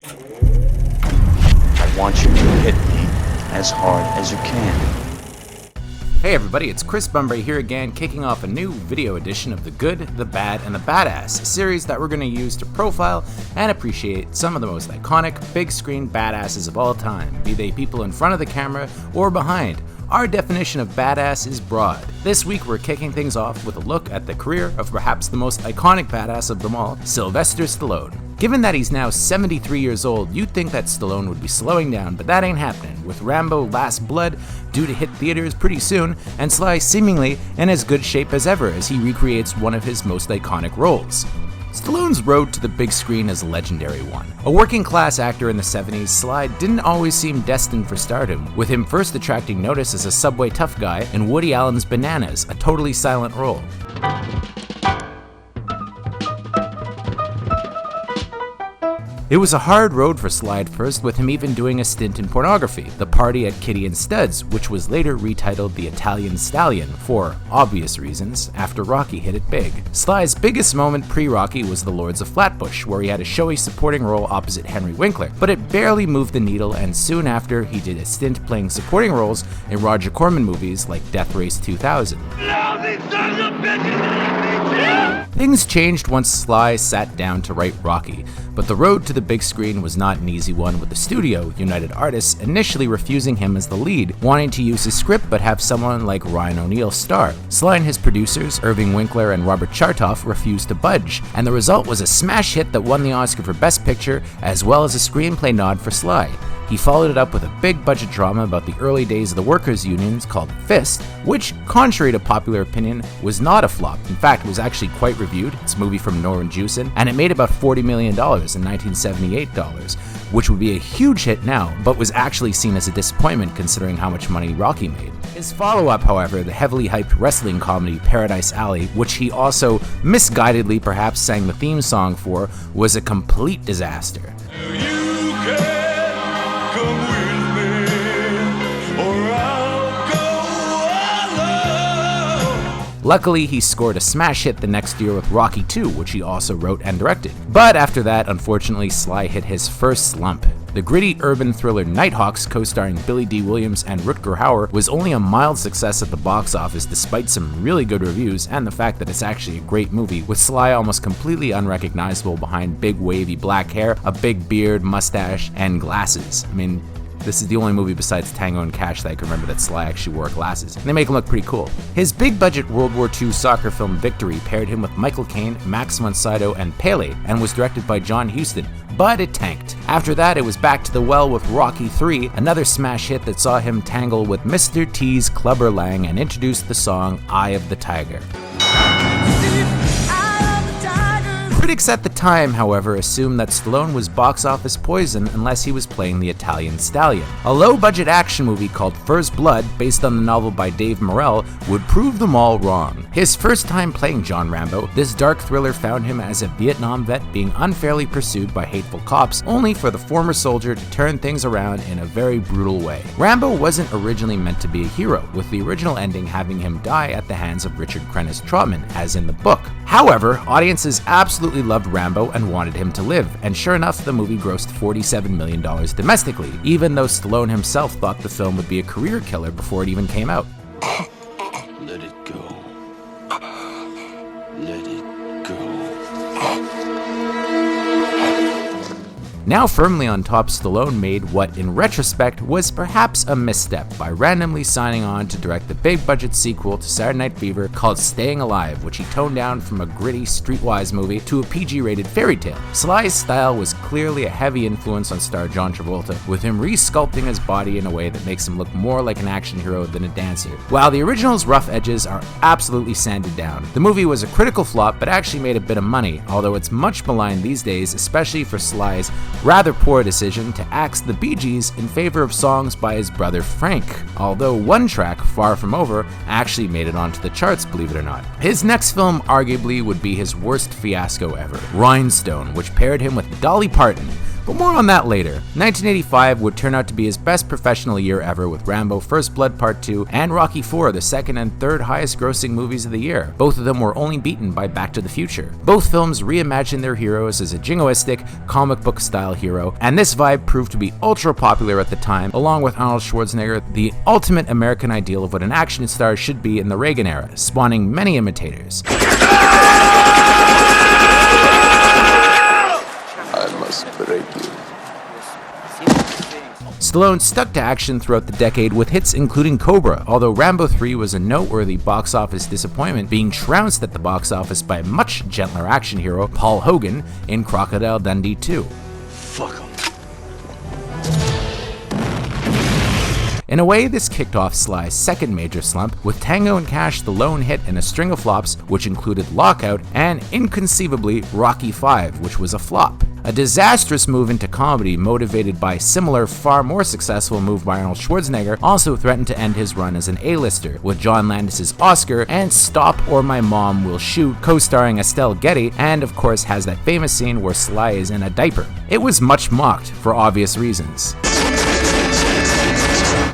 I want you to hit me as hard as you can. Hey everybody, it's Chris Bumbray here again, kicking off a new video edition of The Good, the Bad, and the Badass, a series that we're going to use to profile and appreciate some of the most iconic, big-screen badasses of all time, be they people in front of the camera or behind. Our definition of badass is broad. This week we're kicking things off with a look at the career of perhaps the most iconic badass of them all, Sylvester Stallone. Given that he's now 73 years old, you'd think that Stallone would be slowing down, but that ain't happening, with Rambo Last Blood due to hit theaters pretty soon, and Sly seemingly in as good shape as ever as he recreates one of his most iconic roles. Stallone's road to the big screen is a legendary one. A working-class actor in the 70s, Sly didn't always seem destined for stardom, with him first attracting notice as a subway tough guy in Woody Allen's Bananas, a totally silent role. It was a hard road for Sly at first, with him even doing a stint in pornography, The Party at Kitty and Stud's, which was later retitled The Italian Stallion, for obvious reasons, after Rocky hit it big. Sly's biggest moment pre-Rocky was The Lords of Flatbush, where he had a showy supporting role opposite Henry Winkler, but it barely moved the needle, and soon after he did a stint playing supporting roles in Roger Corman movies like Death Race 2000. Things changed once Sly sat down to write Rocky, but the road to the big screen was not an easy one, with the studio, United Artists, initially refusing him as the lead, wanting to use his script but have someone like Ryan O'Neal star. Sly and his producers, Irving Winkler and Robert Chartoff, refused to budge, and the result was a smash hit that won the Oscar for Best Picture, as well as a screenplay nod for Sly. He followed it up with a big-budget drama about the early days of the workers' unions called Fist, which, contrary to popular opinion, was not a flop. In fact, it was actually quite reviewed. It's a movie from Norman Jewison, and it made about $40 million in 1978 dollars, which would be a huge hit now, but was actually seen as a disappointment considering how much money Rocky made. His follow-up, however, the heavily hyped wrestling comedy Paradise Alley, which he also misguidedly perhaps sang the theme song for, was a complete disaster. Luckily, he scored a smash hit the next year with Rocky II, which he also wrote and directed. But after that, unfortunately, Sly hit his first slump. The gritty urban thriller Nighthawks, co-starring Billy D. Williams and Rutger Hauer, was only a mild success at the box office despite some really good reviews and the fact that it's actually a great movie, with Sly almost completely unrecognizable behind big wavy black hair, a big beard, mustache, and glasses. I mean, this is the only movie besides Tango and Cash that I can remember that Sly actually wore glasses, and they make him look pretty cool. His big-budget World War II soccer film Victory paired him with Michael Caine, Max von Sydow, and Pele, and was directed by John Huston, but it tanked. After that, it was back to the well with Rocky III, another smash hit that saw him tangle with Mr. T's Clubber Lang and introduced the song Eye of the Tiger. Critics at the time, however, assumed that Stallone was box office poison unless he was playing the Italian Stallion. A low-budget action movie called First Blood, based on the novel by Dave Morrell, would prove them all wrong. His first time playing John Rambo, this dark thriller found him as a Vietnam vet being unfairly pursued by hateful cops, only for the former soldier to turn things around in a very brutal way. Rambo wasn't originally meant to be a hero, with the original ending having him die at the hands of Richard Crenna's Trotman, as in the book. However, audiences absolutely loved Rambo and wanted him to live, and sure enough, the movie grossed $47 million domestically, even though Stallone himself thought the film would be a career killer before it even came out. Let it go. Let it go. Now firmly on top, Stallone made what, in retrospect, was perhaps a misstep by randomly signing on to direct the big-budget sequel to Saturday Night Fever called Staying Alive, which he toned down from a gritty, streetwise movie to a PG-rated fairy tale. Sly's style was clearly a heavy influence on star John Travolta, with him re-sculpting his body in a way that makes him look more like an action hero than a dancer. While the original's rough edges are absolutely sanded down, the movie was a critical flop but actually made a bit of money, although it's much maligned these days, especially for Sly's rather poor decision to axe the Bee Gees in favor of songs by his brother Frank, although one track, Far From Over, actually made it onto the charts, believe it or not. His next film arguably would be his worst fiasco ever, Rhinestone, which paired him with Dolly Parton, But more on that later. 1985 would turn out to be his best professional year ever, with Rambo First Blood Part 2 and Rocky IV, the second and third highest grossing movies of the year. Both of them were only beaten by Back to the Future. Both films reimagined their heroes as a jingoistic, comic book style hero, and this vibe proved to be ultra popular at the time, along with Arnold Schwarzenegger, the ultimate American ideal of what an action star should be in the Reagan era, spawning many imitators. I must break you. Stallone stuck to action throughout the decade with hits including Cobra, although Rambo 3 was a noteworthy box office disappointment, being trounced at the box office by a much gentler action hero, Paul Hogan, in Crocodile Dundee 2. Fuck him. In a way, this kicked off Sly's second major slump, with Tango and Cash the lone hit in a string of flops, which included Lockout and, inconceivably, Rocky V, which was a flop. A disastrous move into comedy, motivated by a similar, far more successful move by Arnold Schwarzenegger, also threatened to end his run as an A-lister, with John Landis' Oscar and Stop or My Mom Will Shoot co-starring Estelle Getty, and of course has that famous scene where Sly is in a diaper. It was much mocked, for obvious reasons.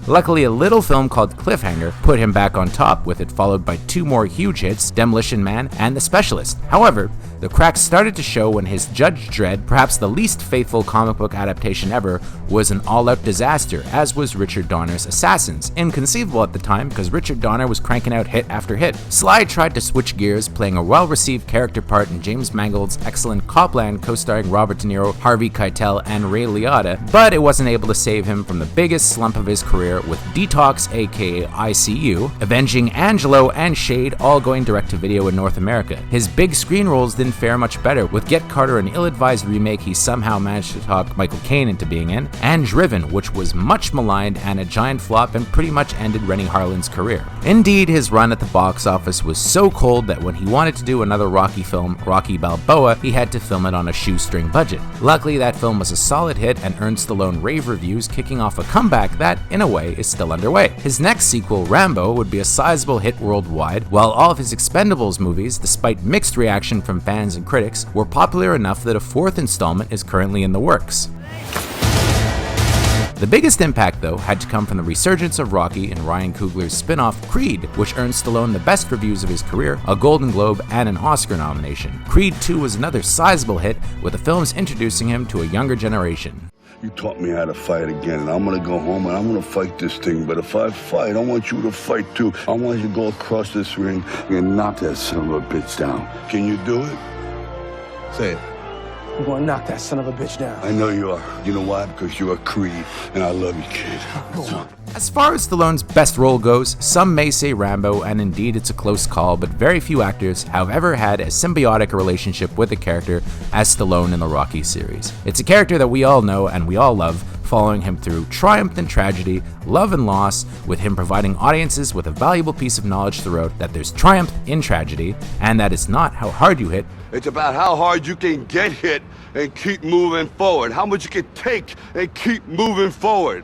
Luckily, a little film called Cliffhanger put him back on top, with it followed by two more huge hits, Demolition Man and The Specialist. However, the cracks started to show when his Judge Dredd, perhaps the least faithful comic book adaptation ever, was an all-out disaster, as was Richard Donner's Assassins. Inconceivable at the time, because Richard Donner was cranking out hit after hit. Sly tried to switch gears, playing a well-received character part in James Mangold's excellent Copland, co-starring Robert De Niro, Harvey Keitel, and Ray Liotta, but it wasn't able to save him from the biggest slump of his career, with Detox aka ICU, Avenging Angelo, and Shade all going direct to video in North America. His big screen roles didn't fare much better, with Get Carter, an ill-advised remake he somehow managed to talk Michael Caine into being in, and Driven, which was much maligned and a giant flop and pretty much ended Rennie Harlin's career. Indeed, his run at the box office was so cold that when he wanted to do another Rocky film, Rocky Balboa, he had to film it on a shoestring budget. Luckily, that film was a solid hit and earned Stallone rave reviews, kicking off a comeback that, in a way, is still underway. His next sequel, Rambo, would be a sizable hit worldwide, while all of his Expendables movies, despite mixed reaction from fans and critics, were popular enough that a fourth installment is currently in the works. The biggest impact, though, had to come from the resurgence of Rocky in Ryan Coogler's spin-off Creed, which earned Stallone the best reviews of his career, a Golden Globe, and an Oscar nomination. Creed 2 was another sizable hit, with the films introducing him to a younger generation. You taught me how to fight again, and I'm gonna go home and I'm gonna fight this thing. But if I fight, I want you to fight too. I want you to go across this ring and knock that son of a bitch down. Can you do it? Say it. I'm gonna knock that son of a bitch down. I know you are. You know why? Because you're a Creed, and I love you, kid. As far as Stallone's best role goes, some may say Rambo, and indeed it's a close call, but very few actors have ever had a symbiotic relationship with a character as Stallone in the Rocky series. It's a character that we all know and we all love, following him through triumph and tragedy, love and loss, with him providing audiences with a valuable piece of knowledge throughout that there's triumph in tragedy, and that it's not how hard you hit. It's about how hard you can get hit and keep moving forward. How much you can take and keep moving forward.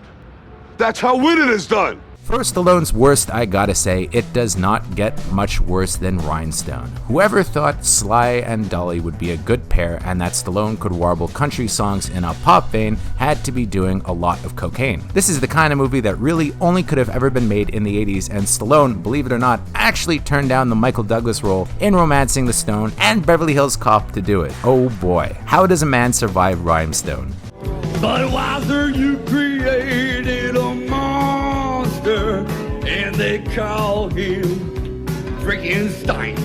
That's how winning is done. For Stallone's worst, I gotta say, it does not get much worse than Rhinestone. Whoever thought Sly and Dolly would be a good pair and that Stallone could warble country songs in a pop vein had to be doing a lot of cocaine. This is the kind of movie that really only could have ever been made in the 80s, and Stallone, believe it or not, actually turned down the Michael Douglas role in Romancing the Stone and Beverly Hills Cop to do it. Oh boy, how does a man survive Rhinestone? But wiser, you created a monster, and they call him Frankenstein.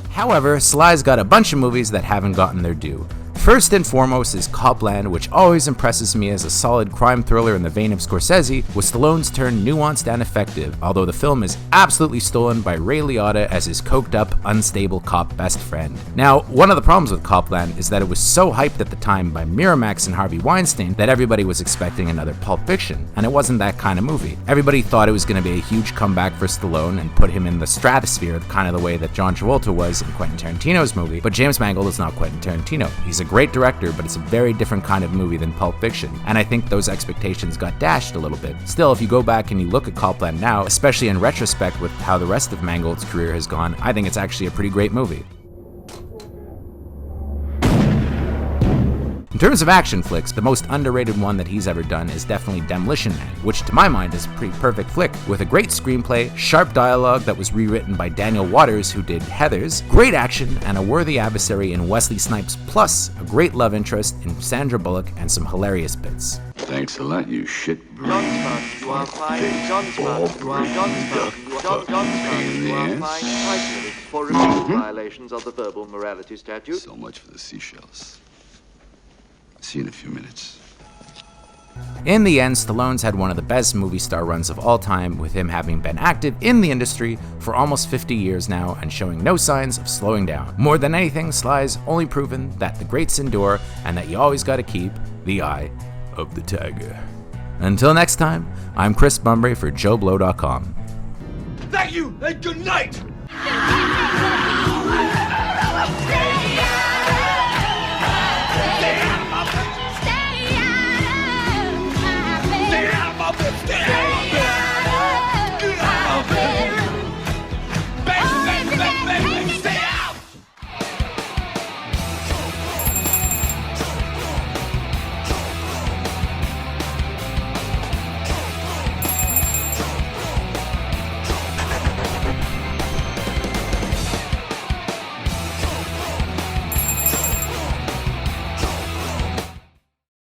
However, Sly's got a bunch of movies that haven't gotten their due. First and foremost is Copland, which always impresses me as a solid crime thriller in the vein of Scorsese, with Stallone's turn nuanced and effective, although the film is absolutely stolen by Ray Liotta as his coked-up, unstable cop best friend. Now, one of the problems with Copland is that it was so hyped at the time by Miramax and Harvey Weinstein that everybody was expecting another Pulp Fiction, and it wasn't that kind of movie. Everybody thought it was going to be a huge comeback for Stallone and put him in the stratosphere, kind of the way that John Travolta was in Quentin Tarantino's movie, but James Mangold is not Quentin Tarantino. He's a great director, but it's a very different kind of movie than Pulp Fiction, and I think those expectations got dashed a little bit. Still, if you go back and you look at Copland now, especially in retrospect with how the rest of Mangold's career has gone, I think it's actually a pretty great movie. In terms of action flicks, the most underrated one that he's ever done is definitely Demolition Man, which to my mind is a pretty perfect flick, with a great screenplay, sharp dialogue that was rewritten by Daniel Waters, who did Heathers, great action, and a worthy adversary in Wesley Snipes, plus a great love interest in Sandra Bullock and some hilarious bits. Thanks a lot, you shit brain. You are fine. John Spartan, you are John Spartan. You are John Spartan. You are fine. Twice for repeated violations of the verbal morality statute. So much for the seashells. See you in a few minutes. In the end, Stallone's had one of the best movie star runs of all time, with him having been active in the industry for almost 50 years now and showing no signs of slowing down. More than anything, Sly's only proven that the greats endure and that you always gotta keep the eye of the tiger. Until next time, I'm Chris Bumbray for JoBlo.com. Thank you and good night!